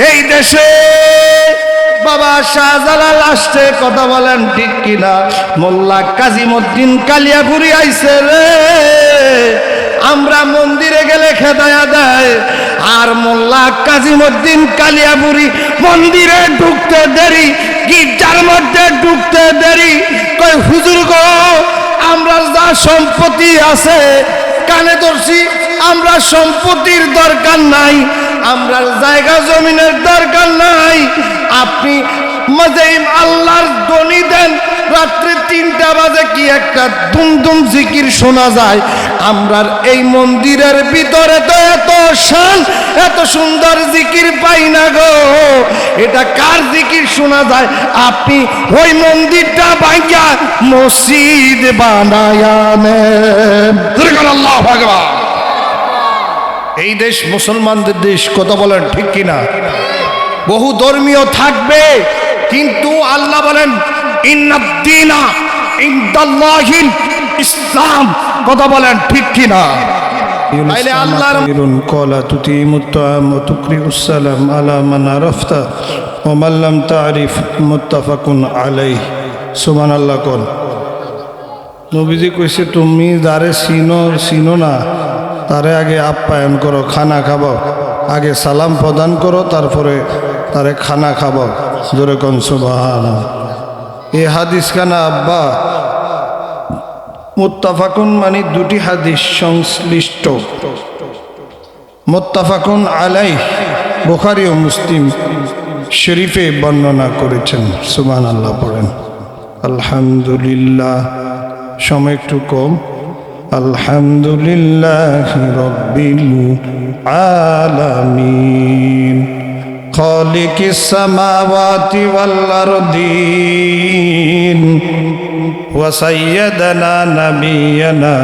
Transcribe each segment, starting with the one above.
এই দেশে বাবা শাহজালাল আসছে, কথা বলেন ঠিক কিনা? মোল্লা কাজীমউদ্দিন কালিয়াপুরি আইছে রে। আমরা মন্দিরে গেলে খেদায়া দেয়, আর মোল্লা কাজীমউদ্দিন কালিয়াপুরি মন্দিরে ঢুকতে দেরি, গির্জার মধ্যে ঢুকতে দেরি। কই হুজুর গো, আমরা যা সম্পত্তি আছে কানে ধরছি, আমরা সম্পত্তির দরকার নাই, আমরা জায়গা জমিনের দরকার নাই। আপনি মাঝেই আল্লাহর ধ্বনি দেন, রাত্রে 3টা বাজে কি একটা দুমদুম জিকির শোনা যায়। আমরার এই মন্দিরের ভিতরে তো এত শান, এত সুন্দর জিকির পাই না গো। এটা কার জিকির শোনা যায়? আপনি ওই মন্দিরটা ভাঙিয়া মসজিদ বানায়া নেন। আল্লাহু আকবার। এই দেশ মুসলমানদের দেশ, কথা বলেন ঠিক কিনা? বহু ধর্মীয় থাকবে, কিন্তু আল্লাহ বলেন ইন্নাদ-দীনা ইনদাল্লাহিল ইসলাম, কথা বলেন ঠিক কিনা? তাইলে আল্লাহর قال تطعم الطعام وتقرئ السلام على من عرفت ومن لم تعرف متفق عليه সুবহান আল্লাহ। কোন নবীজি কইছে তুমি যারে চিনো না তারে আগে আপ্যায়ন করো, খানা খাবো, আগে সালাম প্রদান করো, তারপরে তারে খানা খাবো। জোরে কোন সুবহানাল্লাহ। এই হাদিস খানা আব্বা মুত্তাফাকুন মানে দুটি হাদিস সংশ্লিষ্ট। মুত্তাফাকুন আলাইহ বুখারী ও মুসলিম শরীফে বর্ণনা করেছেন। সুবহানাল্লাহ পড়েন। আলহামদুলিল্লাহ। সময় একটু কম। আলহামদুলিল্লাহি রাব্বিল আলামিন খালিকিস সামাওয়াতি ওয়াল আরদিন ওয়া সাইয়্যিদানা নাবিয়ানা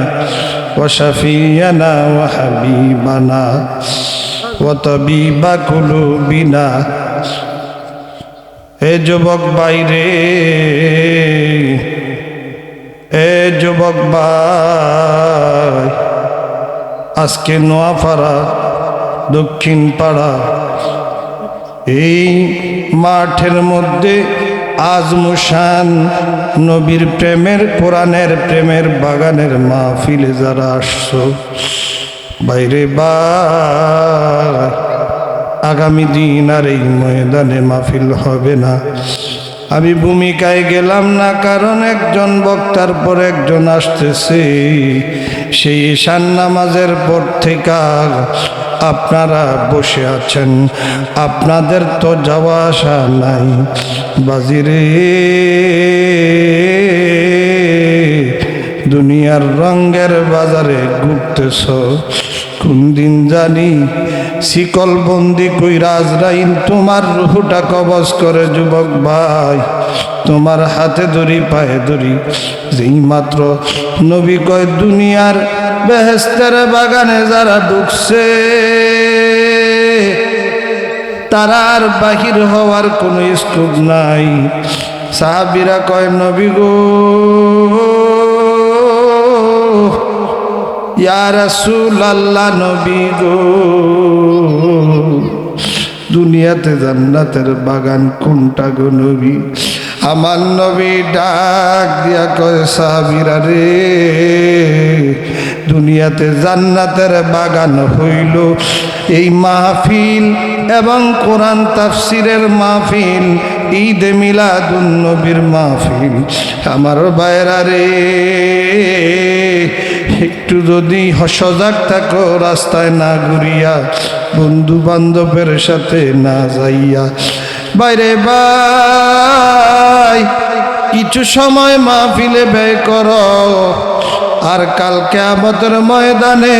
ওয়া শাফিয়ানা ওয়া হাবিবানা ওয়া তাবিবা কুলুবিনা। হে যুবক বাইরে, এ যুবক ভাই, আজকে নোয়াপাড়া দক্ষিণ পাড়া এই মাঠের মধ্যে আজমুশান নবীর প্রেমের, কোরআনের প্রেমের বাগানের মাহফিলে যারা আসছো বাইরে ভাই, আগামী দিন আর এই ময়দানে মাহফিল হবে না। আমি ভূমিকায় গেলাম না, কারণ একজন বক্তার পর একজন আসতেছে। সেই ঈশান নামাজের পর থেকে আপনারা বসে আছেন, আপনাদের তো যাওয়া আসা নাই। বাজিরে দুনিয়ার রঙের বাজারে ঘুরতেছ, কোন দিন জানি শিকল বন্দি কইরা আজরাইল তোমার রূহটা কবজ করে। যুবক ভাই, তোমার হাতে ধরি পায়ে ধরি, যেই মাত্র নবী কয় দুনিয়ার বেহেশতের বাগানে যারা ঢুকছে তারা আর বাহির হওয়ার কোনো স্কোপ নাই। সাহাবীরা কয় নবী গো, ইয়া রাসূলুল্লাহ, নবী গো, দুনিয়াতে জান্নাতের বাগান কোনটা গো নবী? আমার নবী ডাক দিয়া কয় সাহাবীরা রে, দুনিয়াতে জান্নাতের বাগান হইল এই মাহফিল এবং কোরআন তাফসিরের মাহফিল, ঈদে মিলাদুন নবীর মাহফিল। আমার ভাইরা রে, একটু যদি সজাগ থাকো, রাস্তায় না ঘুরিয়া, বন্ধু বান্ধবের সাথে না যাইয়া, বাইরে ভাই কিছু সময় মাহফিলে ব্যয় করো। আর কাল কিয়ামতের ময়দানে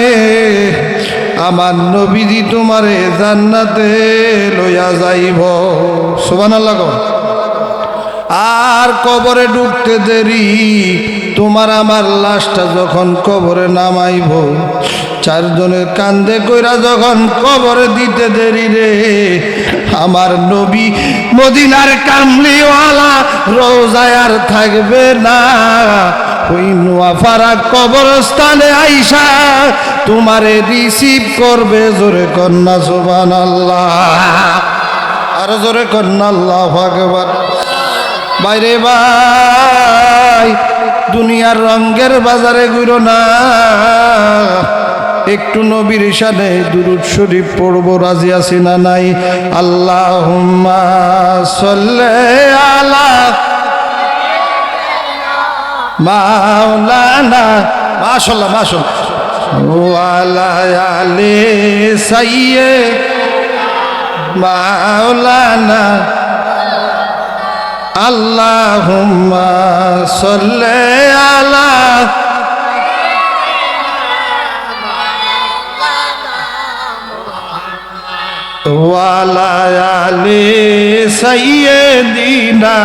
আমার নবীজি তোমারে জান্নাতে লইয়া যাইব। সুবহানাল্লাহ। আর কবরে ঢুকতে দেরি, তোমার আমার লাশটা যখন কবরে নামাইব, চারজনের কান্দে কইরা যখন কবরে দিতে দেরি রে, আমার নবী মদিনার কামলিওয়ালা রোজায় আর থাকবে না। ওই নোয়াপাড়া কবরস্থানে আইসা তোমারে রিসিভ করবে। জোরে কন্যা সুবহানাল্লাহ। আরো জোরে কন্যা আল্লাহু আকবার। বাইরে ভাই, দুনিয়ার রঙ্গের বাজারে ঘুরো না, একটু নবীর শানে দুরূদ শরীফ পড়বো, রাজি আছি না নাই? আল্লাহুম্মা সাল্লি আলা মাওলানা, মাশাআল্লাহ মাশাআল্লাহ, ওয়া আলা আলি সাইয়্যিদ মাওলানা, আল্লাহুম্মা সাল্লি আলা ওয়া আলা আলি সাইয়্যিদিনা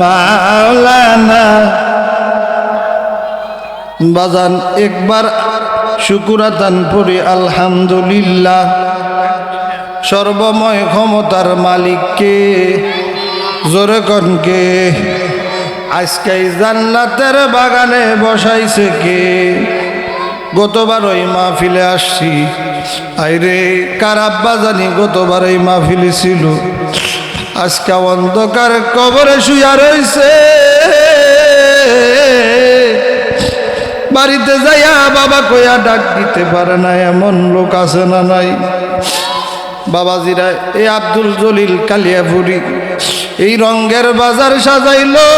মাওলানা। বাজান একবার শুকুরাতান পড়ি আলহামদুলিল্লাহ। সর্বময় ক্ষমতার মালিককে, জোরে কনকে, আজকে জান্নাতের বাগানে বসাইছে কে? গতবার ওই মাহফিলে আসছি, আইরে কার আব্বা জানি গতবার এই মাহফিলে ছিল, আজকে অন্ধকার কবরে শুয়া রইছে। বাড়িতে যাইয়া বাবা কইয়া ডাক দিতে পারে না, এমন লোক আছে না নাই? বাবাজিরা, এই আব্দুল জলিল কালিয়াপুরি এই রঙ্গের বাজার সাজাইলো।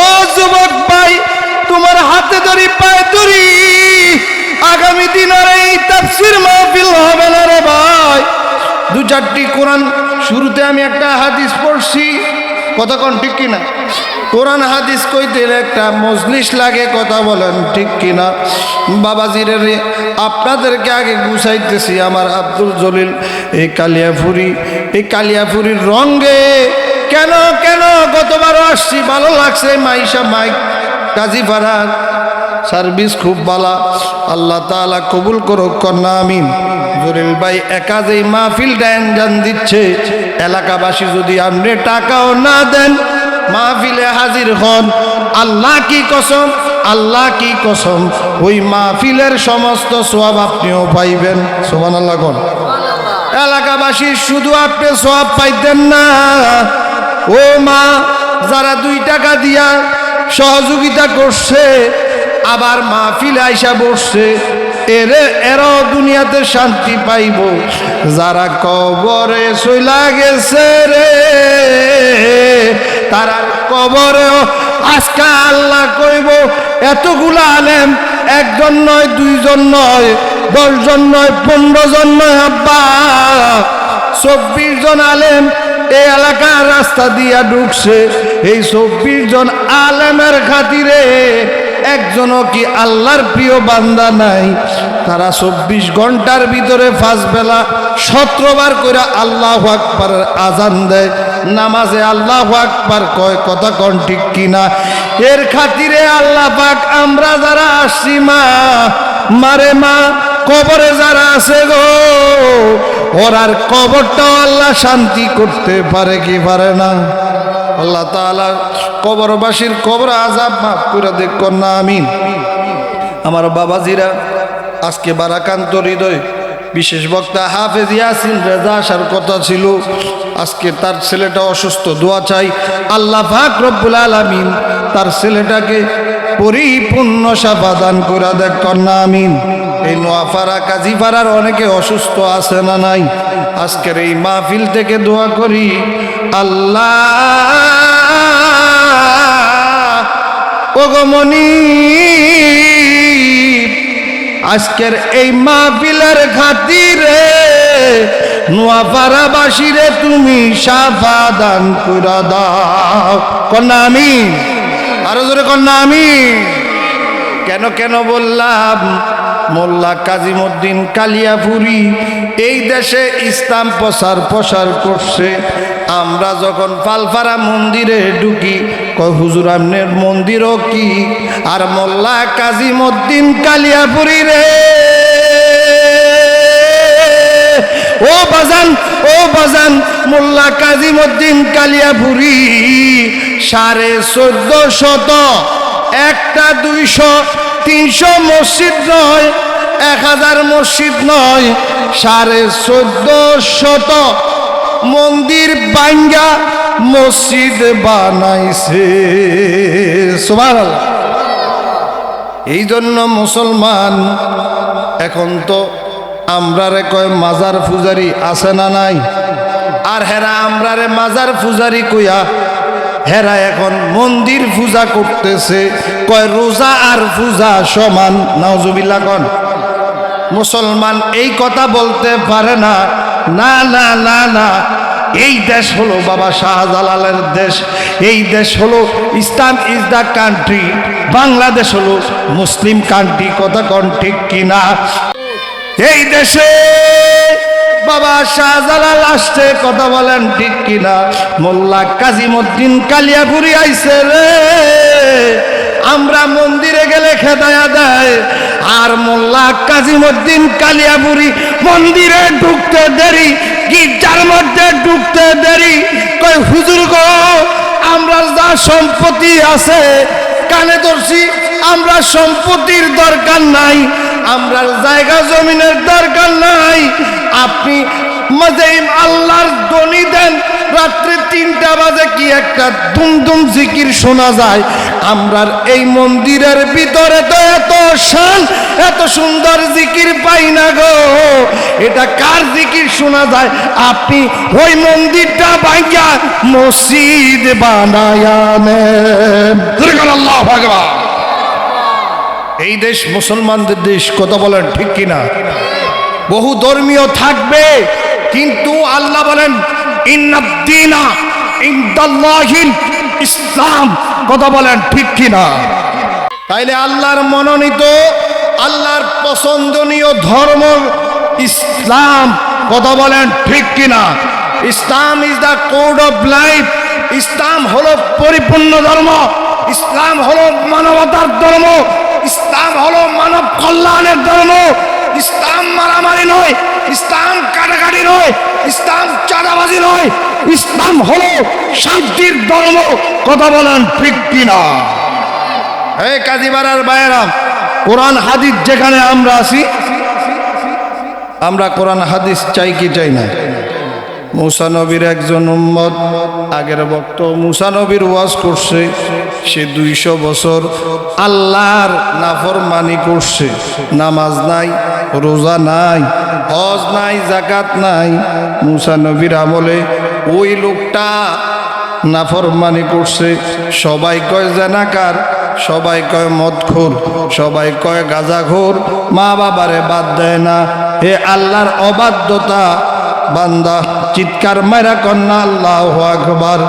ও যুবক ভাই, তোমার হাতে ধরি পায়ে ধরি, আগামী দিন আর এই তাফসীর মাহফিল হবে না রে ভাই। দু চারটি কোরআন, শুরুতে আমি একটা হাদিস পড়ছি, কথা কোন ঠিক কিনা? কোরআন হাদিস কইতে একটা মজলিস লাগে, কথা বলেন ঠিক কিনা? বাবাজিরে, আপনাদেরকে আগে গুছাইতেছি। আমার আব্দুল জলিল এই কালিয়াপুরীর রঙ্গে কেন কেন গতবারও আসছি, ভালো লাগছে। মাইশা মাইক কাজীপাড়ার সার্ভিস খুব ভালো, আল্লাহ তাআলা কবুল করুক, কন্যা আমিন। জলিল ভাই একা যেই মাহফিল জান দিচ্ছে, এলাকাবাসী যদি আপনি টাকাও না দেন, মাহফিলে হাজির হন, আল্লাহ কি কসম, আল্লাহ কি কসম, ওই মাহফিলের সমস্ত সওয়াব আপনিও পাইবেন। সুবহানাল্লাহ কোন? এলাকাবাসীর শুধু আপনি সওয়াব পাইতেন না, ও মা যারা 2 টাকা দিয়া সহযোগিতা করছে, আবার মাহফিলে আইসা বসছে, এরাও দুনিয়াতে শান্তি পাইব। যারা কবরে চইলা গেছে রে, তারা কবরেও আজকে আল্লাহ কইব, এতগুলা আলেম, 1 জন নয়, 2 জন নয়, 10 জন নয়, 15 জন নয়, আব্বা 24 জন আলেম এই এলাকার রাস্তা দিয়া ঢুকছে। এই 24 জন আলেমের খাতিরে একজনও কি আল্লাহর প্রিয় বান্দা নাই? তারা 24 ঘন্টার ভিতরে 5 বেলা 17 বার করে আল্লাহু আকবারের আজান দেয়, নামাজে আল্লাহু আকবার কয়, কথা কোন ঠিক কিনা? এর খাতিরে আল্লাহ পাক আমরা যারা আসছি, মারে মা কবরে যারা আছে গো, ওরার কবরটাও আল্লাহ শান্তি করতে পারে কি পারে না? আল্লাহ তাআলা কবরবাসীর কবর আযাব মাফ করে দেখ, কন্যা আমিন। আমার বাবাজিরা, আজকে বারাকান্ত হৃদয় বিশেষ বক্তা হাফেজ ইয়াসিন রেজা আসার কথা ছিল, আজকে তার ছেলেটা অসুস্থ, দোয়া চাই আল্লাহ পাক রব্বুল আলামিন তার ছেলেটাকে পরিপূর্ণ শাফা দান করে দেখ, কন্যা আমিন। এই নোয়াপাড়া কাজীপাড়ার অনেকে অসুস্থ আছে না নাই? আজকের এই মাহফিল থেকে দোয়া করি, আল্লাহ ওগমনি, আজকের এই মাহফিলের খাতিরে নোয়াপাড়াবাসীরে তুমি শাফা দান করে দাও, কন্যা আমিন। আরো জোরে কন্যা আমিন। কেন কেন বললাম? মোল্লা কাজীমউদ্দিন কালিয়াপুরি এই দেশে ইসলাম প্রসার করছে। আমরা যখন পালপাড়া মন্দিরে ঢুকি, কয় হুজুর আমনের মন্দিরও কি? আর মোল্লা কাজীমউদ্দিন কালিয়াপুরি রে, ও বাজান মোল্লা কাজীমউদ্দিন কালিয়াপুরি 1450, 1টা 200 300 মসজিদ নয়, 1000 মসজিদ নয়, 1450 মন্দির ভাঙ্গা মসজিদ বানাইছে। সুবহানাল্লাহ। এই জন্য মুসলমান এখন তো আমরারে কয় মাজার পূজারি আছে না নাই, আর হেরা আমরারে মাজার পূজারি কইয়া হেরা এখন মন্দির পূজা করতেছে, কয় রোজা আর পূজা সমান। নাউজুবিল্লাহ কোন। মুসলমান এই কথা বলতে পারে না। না না না না, এই দেশ হলো বাবা শাহজালালের দেশ, এই দেশ হলো ইসলাম ইজ দ্য কান্ট্রি, বাংলাদেশ হলো মুসলিম কান্ট্রি। কথা কোন ঠিক কিনা? এই দেশে বাবা শাহজালাল আসছে, কথা বলেন ঠিক কিনা? মোল্লা কাজিমউদ্দিন কালিয়াপুরি আইছে রে। আমরা মন্দিরে গেলে খেদায়া দেয়, আর মোল্লা কাজিমউদ্দিন কালিয়াপুরি মন্দিরে ঢুকতে দেরি, গির্জার মধ্যে ঢুকতে দেরি। কই হুজুর গো, আমরা যা সম্পত্তি আছে কানে ধরছি, আমরা সম্পত্তির দরকার নাই, আমরা জায়গা জমিনের দরকার নাই। আপনি মাঝে আল্লাহর ধ্বনি দেন, রাত্রে 3টা বাজে কি একটা দুমদুম জিকির শোনা যায়। আমরার এই মন্দিরের ভিতরে তো এত শান, এত সুন্দর জিকির পাই না গো। এটা কার জিকির শোনা যায়? আপনি ওই মন্দিরটা ভাঙ্গা মসজিদ বানায়া নেন। আল্লাহু আকবার। এই দেশ মুসলমানদের দেশ, কথা বলেন ঠিক কিনা? বহু ধর্মীয় থাকবে, কিন্তু আল্লাহ বলেন ইন্নাদ-দীনা ইনদাল্লাহিল ইসলাম। কথা বলেন ঠিক কিনা? তাইলে আল্লাহর মনোনীত, আল্লাহর পছন্দনীয় ধর্ম ইসলাম। কথা বলেন ঠিক কিনা? Islam is the code of life. ইসলাম হলো পরিপূর্ণ ধর্ম, ইসলাম হলো মানবতার ধর্ম, ইসলাম হলো মানব কল্যাণের ধর্ম। ইসলাম মারামারি নয়, ইসলাম কাটাকাটি নয়, ইসলাম চাঁদাবাজি নয়, ইসলাম হলো শান্তির ধর্ম। কথা বলেন ঠিক কিনা? এই কাজীবাড়ার বাইরাম, কোরআন হাদিস যেখানে আমরা আছি, আমরা কোরআন হাদিস চাই কি চাই না? মুসা নবীর একজন উম্মত, আগের বক্ত মুসা নবীর ওয়াজ করছে, সে 200 বছর আল্লাহর নাফরমানি করছে। নামাজ নাই, রোজা নাই, হজ নাই, যাকাত নাই। মুসা নবীর আমলে ওই লোকটা নাফরমানি করছে। সবাই কয় জানাকার, সবাই কয় মদখোর, সবাই কয় গাঁজাখোর, মা বাবারে বাদ দেয় না। হে আল্লাহর অবাধ্যতা বান্দা, চিৎকার মারা কন্যা আল্লাহু আকবার।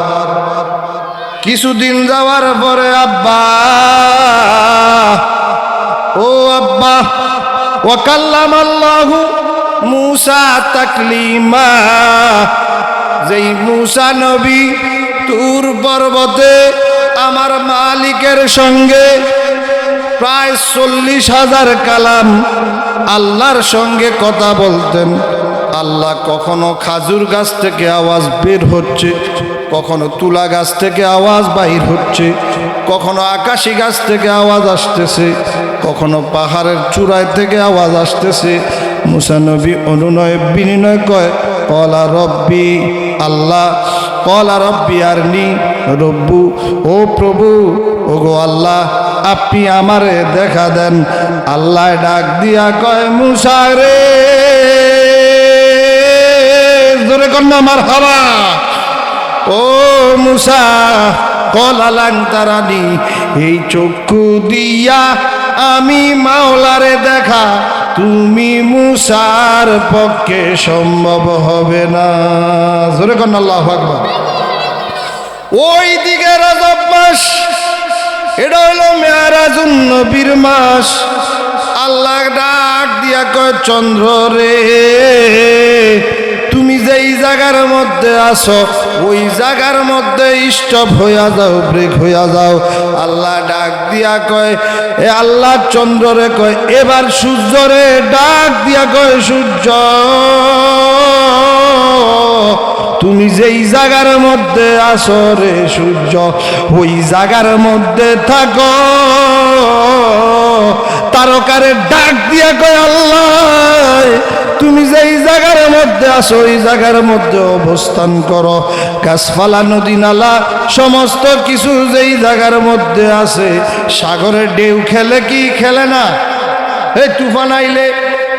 কিছুদিন যাওয়ার পরে আব্বা, ও আব্বা, ওয়াকাল্লামাল্লাহু মুসা তাকলিমা। যেই মুসা নবী তুর পর্বতে আমার মালিকের সঙ্গে প্রায় 40,000 কালাম আল্লাহর সঙ্গে কথা বলতেন। আল্লাহ কখনো খাজুর গাছ থেকে আওয়াজ বের হচ্ছে, কখনো তুলা গাছ থেকে আওয়াজ বাহির হচ্ছে, কখনো আকাশি গাছ থেকে আওয়াজ আসতেছে, কখনো পাহাড়ের চূড়ায় থেকে আওয়াজ আসতেছে। মুসা নবী অনুনয় বিনিময় কয়, কলা রব্বি আল্লাহ, কলা রব্বি আরনি রব্বু। ও প্রভু, ও গো আল্লাহ, আপনি আমারে দেখা দেন। আল্লাহ ডাক দিয়া কয়, মুসা রে, জোরে কন্যা মারহাবা। ও মুসা, কলালাং তারানি, এই চক্ষু দিয়া আমি মাওলারে দেখা তুমি মুসার পক্ষে সম্ভব হবে না। জোরে কন্যা আল্লাহু আকবার। ওই দিকে রজব মাস, এটা হলো মেরাজুন নবীর মাস। আল্লাহ ডাক দিয়া কয়, চন্দ্র রে, তুমি যেই জায়গার মধ্যে আছো ওই জায়গার মধ্যে স্টপ হইয়া যাও, ব্রেক হইয়া যাও। আল্লাহ ডাক দিয়া কয়, এ আল্লাহ চন্দ্ররে কয়, এবার সূর্যরে ডাক দিয়া কয়, সূর্য তুমি যেই জায়গার মধ্যে আসো রে সূর্য ওই জায়গার মধ্যে থাকো। তারকারে ডাক দিয়া কয় আল্লাহ তুমি যেই জায়গার মধ্যে আসো ওই জায়গার মধ্যে অবস্থান করো। গাছপালা নদী নালা সমস্ত কিছু যেই জায়গার মধ্যে আছে। সাগরে ঢেউ খেলে কি খেলে না? এই তুফান আইলে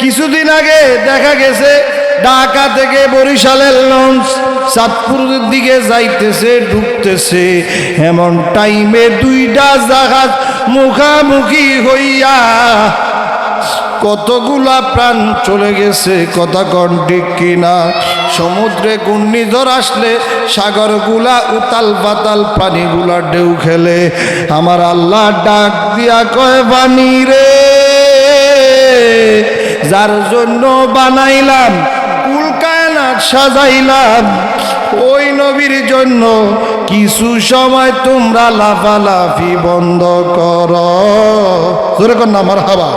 কিছুদিন আগে দেখা গেছে ঢাকা থেকে বরিশালের লঞ্চ চাঁদপুরের দিকে যাইতেছে ঢুকতেছে, এমন টাইমে দুইটা জাহাজ মুখামুখি হইয়া কতগুলা প্রাণ চলে গেছে। কথা কন ঠিক কিনা? সমুদ্রে ঘূর্ণিঝড় আসলে সাগরগুলা উতাল পাতাল, পানিগুলা ঢেউ খেলে। আমার আল্লাহ ডাক দিয়া কয় পানি রে, যার জন্য বানাইলাম কুল কায়নাত সাজাইলাম, ওই নবীর জন্য কিছু সময় তোমরা লাফালাফি বন্ধ করো। জোরে কর না মারহাবা।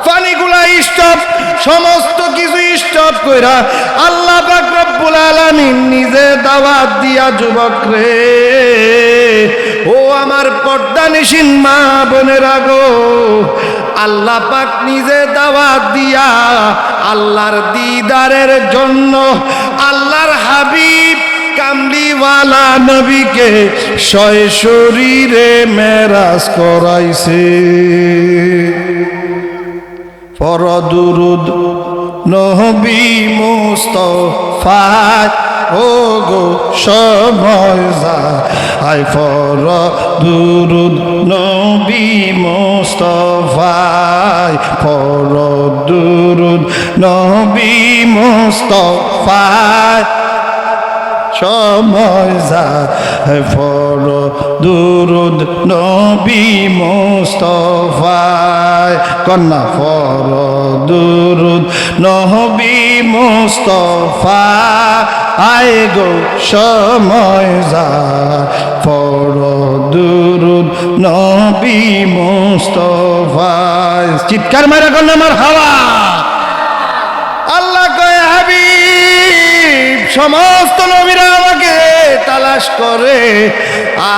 পানিগুলা স্টপ, সমস্ত কিছু স্টপ কইরা আল্লাহ পাক রব্বুল আলামিন নিজে দাওয়াত দিয়া যুবক রে, ও আমার পর্দানিশীন মা বোনেরা গো, আল্লাহ পাক নিজে দাওয়াত দিয়া আল্লাহর দিদারের জন্য আল্লাহর হাবিব কামলিওয়ালা নবীকে শয় শরীরে মেরাজ করাইছে। পরদুরুদ নবী মুস্তাফা ও গো সময় যায়, পরদুরুদ নবী মুস্তাফা, পরদুরুদ নবী মুস্তাফা, সময় যায় পরদুরুদ নবী মুস্তাফায়। কন্যা পরদুরুদ নবী মুস্তাফা, আয় গো সময় যায় পরদুরুদ নবী মুস্তাফায়। চিৎকার মারা কন্যা আমার হাওয়া। আল্লাহ কয় হাবিব সমস্ত নবীরা আমাকে তালাশ করে,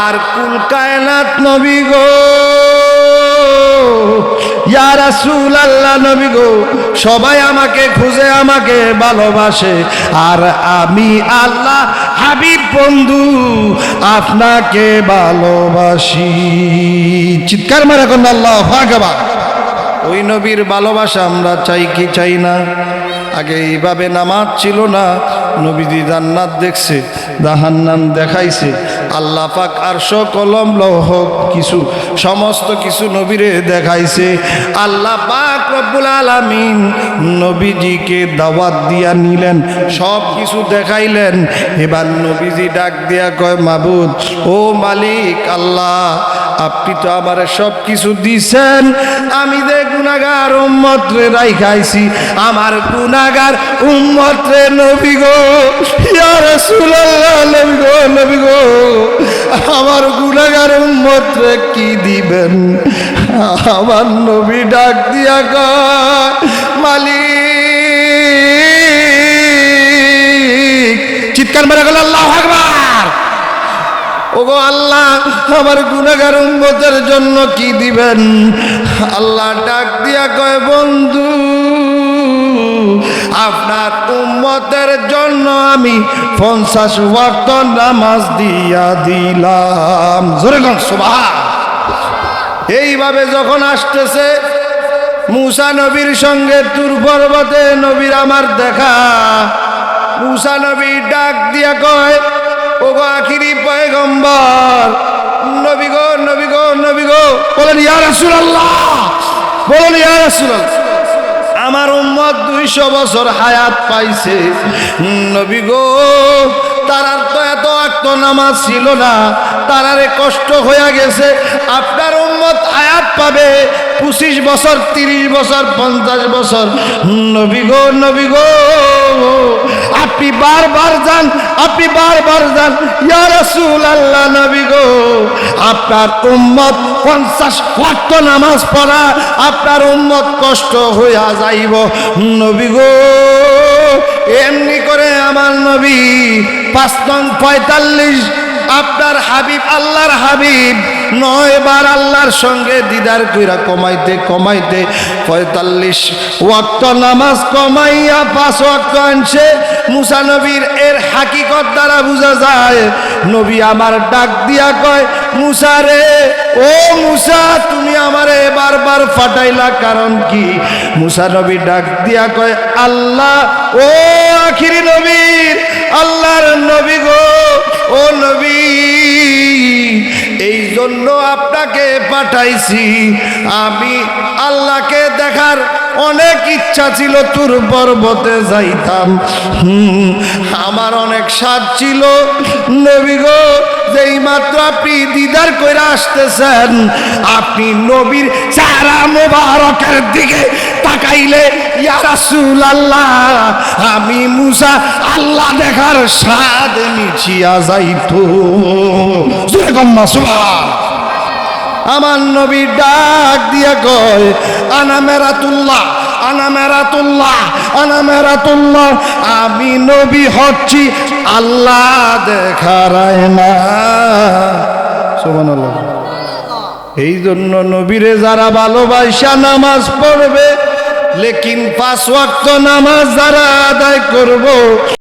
আর কুল কায়নাত নবী গো, ইয়া রাসূলুল্লাহ নবী গো, সবাই আমাকে খুঁজে আমাকে ভালোবাসে, আর আমি আল্লাহ হাবিব বন্ধু আপনাকে ভালোবাসি। চিৎকার মারা কোন আল্লাহু আকবার। ওই নবীর ভালোবাসা আমরা চাই কি চাই না? আগে এইভাবে নামাজ ছিল না, নবীজি জান্নাত দেখছে, জাহান্নাম দেখাইছে, আল্লাহ পাক আরশ কলম লৌহ কিছু সমস্ত কিছু নবীরে দেখাইছে। আল্লাহ পাক রব্বুল আলামিন নবীজিকে দাওয়াত দিয়া নিলেন, সব কিছু দেখাইলেন। এবার নবীজি ডাক দিয়া কয় মাবুদ, ও মালিক আল্লাহ, আপনি তো আমার সব কিছু দিছেন, আমি যে গুনাহগার উম্মত রে রাইখাইছি, আমার গুনাহগার উম্মত রে নবী গো, ইয়া রাসূলুল্লাহ নবী গো, নবী গো, আমার গুনাহগার উম্মত রে কি দিবেন? আমার নবী ডাক দিয়া কয় মালিক, চিৎকার মেরে গেল আল্লাহু আকবার। ওগো আল্লাহ, আমার গুনাহগার উম্মতের জন্য কি দিবেন? আল্লাহ ডাক দিয়া কয় বন্ধু, আপনার উম্মতের জন্য আমি 50 ওয়াক্ত নামাজ দিয়া দিলাম। জোরে কোন সুবহান। এইভাবে যখন আসতেছে মুসা নবীর সঙ্গে তুর পর্বতে নবীর আমার দেখা, মুসা নবী ডাক দিয়া কয় ওগো আখিরি পয়গম্বর, নবী গো, নবী গো, নবী গো, বলেন ইয়া রাসূলুল্লাহ, বলেন ইয়া রাসূলুল্লাহ, আমার উম্মত 200 বছর হায়াত পাইছে। নবী গো, তারার তো এত ওয়াক্ত নামাজ ছিল না, তারারে কষ্ট হয়ে গেছে, আপনার উম্মত হায়াত পাবে 25 বছর, 30 বছর, 50 বছর। নবী গো, নবী গো, আপনি বারবার যান, আপনি বারবার যান, ইয়া রাসূলুল্লাহ নবী গো, আপনার উম্মত 50 ওয়াক্ত নামাজ পড়া, আপনার উম্মত কষ্ট হইয়া যাইব। নবী গো, এমনি করে আমার নবী 5:45 আপনার হাবিব আল্লাহর হাবিব 9 বার আল্লাহর সঙ্গে দিদার কইরা কমাইতে কমাইতে 45 ওয়াক্ত নামাজ কমাইয়া 5 ওয়াক্ত আনছে। মুসা নবীর এর হাকিকত দ্বারা বোঝা যায়, নবী আমার ডাক দিয়া কয়, মুসা রে, ও মুসা তুমি আমারে বারবার ফাটাইলা কারণ কি? মুসা নবী ডাক দিয়া কয়, আল্লাহ, ও আখিরি নবীর আল্লাহর নবী গো, ও নবী, এই জন্য আপনাকে পাঠাইছি। আমি আল্লাহকে দেখার অনেক ইচ্ছা ছিল, তুর পর্বতে যাইতাম, আমার অনেক স্বাদ ছিল নবী গো। যেই মাত্র আপনি দিদার কইরা আসতেছেন, আপনি নবীর চেহারা মোবারকের দিকে তাকাইলে ইয়া রাসূলুল্লাহ, আমি মুসা আল্লাহ দেখার স্বাদ মিছিয়া যাইতো। আমার নবী ডাক দিয়া কয়, আনা মেরাতুল্লাহ, আনা মেরাতুল্লাহ, আনা মেরাতুল্লাহ, আমি নবী হচ্ছি আল্লাহ দেখার আয়না। সুবহানাল্লাহ। এই জন্য নবীরে যারা ভালোবাসা নামাজ পড়বে, লেকিন 5 ওয়াক্ত নামাজ যারা আদায় করব,